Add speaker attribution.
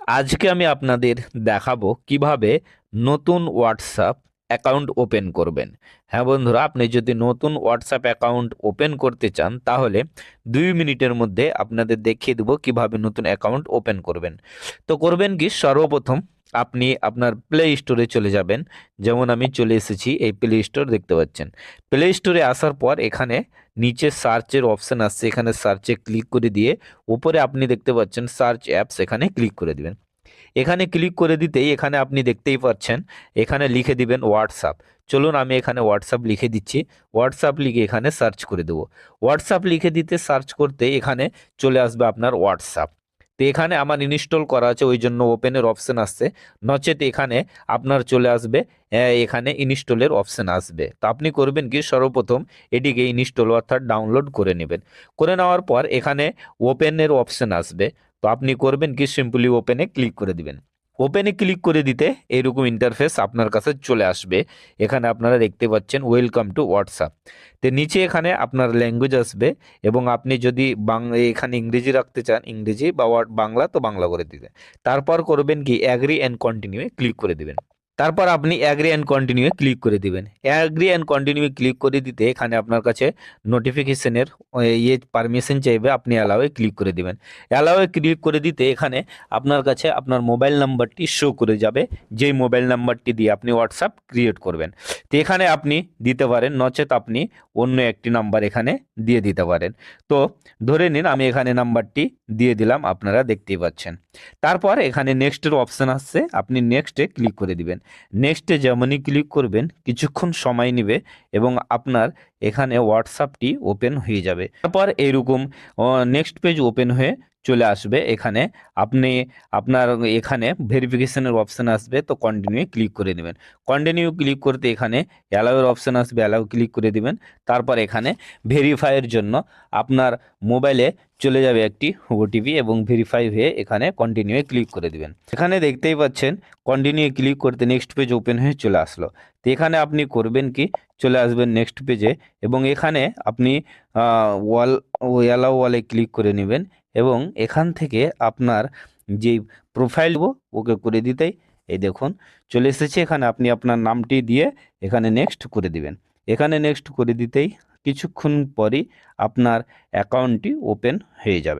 Speaker 1: আজকে আমি আপনাদের দেখাবো কিভাবে নতুন হোয়াটসঅ্যাপ অ্যাকাউন্ট ওপেন করবেন। হ্যাঁ বন্ধুরা, আপনি যদি নতুন হোয়াটসঅ্যাপ অ্যাকাউন্ট ওপেন করতে চান তাহলে 2 মিনিটের মধ্যে আপনাদের দেখিয়ে দেবো কিভাবে নতুন অ্যাকাউন্ট ওপেন করবেন। তো করবেন কি, সর্বপ্রথম আপনি আপনার প্লে স্টোরে চলে যাবেন। যেমন আমি চলে এসেছি, এই প্লে স্টোর দেখতে পাচ্ছেন। প্লে স্টোরে আসার পর এখানে নিচে সার্চের অপশান আসছে, এখানে সার্চে ক্লিক করে দিয়ে উপরে আপনি দেখতে পাচ্ছেন সার্চ অ্যাপস, এখানে ক্লিক করে দিবেন। এখানে ক্লিক করে দিতেই এখানে আপনি দেখতেই পাচ্ছেন, এখানে লিখে দিবেন হোয়াটসঅ্যাপ। চলুন আমি এখানে হোয়াটসঅ্যাপ লিখে দিচ্ছি। হোয়াটসঅ্যাপ লিখে এখানে সার্চ করে দেবো। হোয়াটসঅ্যাপ লিখে দিতে সার্চ করতে এখানে চলে আসবে আপনার হোয়াটসঅ্যাপ। তো এখানে আমার ইনস্টল করা আছে, ওই জন্য ওপেনের অপশান আসছে। নচেত এখানে আপনার চলে আসবে, এখানে ইনস্টলের অপশান আসবে। তো আপনি করবেন কি, সর্বপ্রথম এটিকে ইনস্টল অর্থাৎ ডাউনলোড করে নেবেন। করে নেওয়ার পর এখানে ওপেনের অপশান আসবে। তো আপনি করবেন কি, সিম্পলি ওপেনে ক্লিক করে দিবেন। ওপেনে ক্লিক করে দিতে এরকম ইন্টারফেস আপনার কাছে চলে আসবে। এখানে আপনারা দেখতে পাচ্ছেন ওয়েলকাম টু হোয়াটসঅ্যাপ। তো নিচে এখানে আপনার ল্যাঙ্গুয়েজ আসবে, এবং আপনি যদি এখানে ইংরেজি রাখতে চান ইংরেজি, বা বাংলা তো বাংলা করে দিবেন। তারপর করবেন কি, অ্যাগ্রি অ্যান্ড কন্টিনিউ ক্লিক করে দিবেন। তারপর আপনি অ্যাগ্রি অ্যান্ড কন্টিনিউ ক্লিক করে দিবেন। অ্যাগ্রি অ্যান্ড কন্টিনিউ ক্লিক করে দিতে এখানে আপনার কাছে নোটিফিকেশনের পারমিশন চাইবে, আপনি অ্যালাউয়ে ক্লিক করে দিবেন। অ্যালাউয়ে ক্লিক করে দিতে এখানে আপনার কাছে আপনার মোবাইল নাম্বারটি শো করে যাবে, যেই মোবাইল নাম্বারটি দিয়ে আপনি হোয়াটসঅ্যাপ ক্রিয়েট করবেন। তো এখানে আপনি দিতে পারেন, নচেত আপনি অন্য একটি নাম্বার এখানে দিয়ে দিতে পারেন। তো ধরে নিন আমি এখানে নাম্বারটি দিয়ে দিলাম, আপনারা দেখতেই পাচ্ছেন। তারপর এখানে নেক্সটের অপশান আসছে, আপনি নেক্সটে ক্লিক করে দিবেন। নেক্সটে যেমনই ক্লিক করবেন কিছুক্ষণ সময় নেবে, এবং আপনার এখানে হোয়াটসঅ্যাপটি ওপেন হয়ে যাবে। তারপর এইরকম নেক্সট পেজ ওপেন হয়ে চলে আসবে। এখানে আপনি আপনার এখানে ভেরিফিকেশনের অপশান আসবে, তো কন্টিনিউ ক্লিক করে দেবেন। কন্টিনিউ ক্লিক করতে এখানে অ্যালাউয়ের অপশান আসবে, অ্যালাউ ক্লিক করে দিবেন। তারপর এখানে ভেরিফাইয়ের জন্য আপনার মোবাইলে চলে যাবে একটি ওটিপি, এবং ভেরিফাই হয়ে এখানে কন্টিনিউ ক্লিক করে দিবেন। এখানে দেখতেই পাচ্ছেন কন্টিনিউ ক্লিক করতে নেক্সট পেজ ওপেন হয়ে চলে আসলো। তো এখানে আপনি করবেন কি, চলে আসবেন নেক্সট পেজে, এবং এখানে আপনি ওয়াল অ্যালাউ ওয়ালে ক্লিক করে নেবেন, এবং এখান থেকে আপনার যেই প্রোফাইল ওকে করে দিতেই এই দেখুন চলে এসেছে। এখানে আপনি আপনার নামটি দিয়ে এখানে নেক্সট করে দিবেন। এখানে নেক্সট করে দিতেই কিছুক্ষণ পরই আপনার অ্যাকাউন্টটি ওপেন হয়ে যাবে।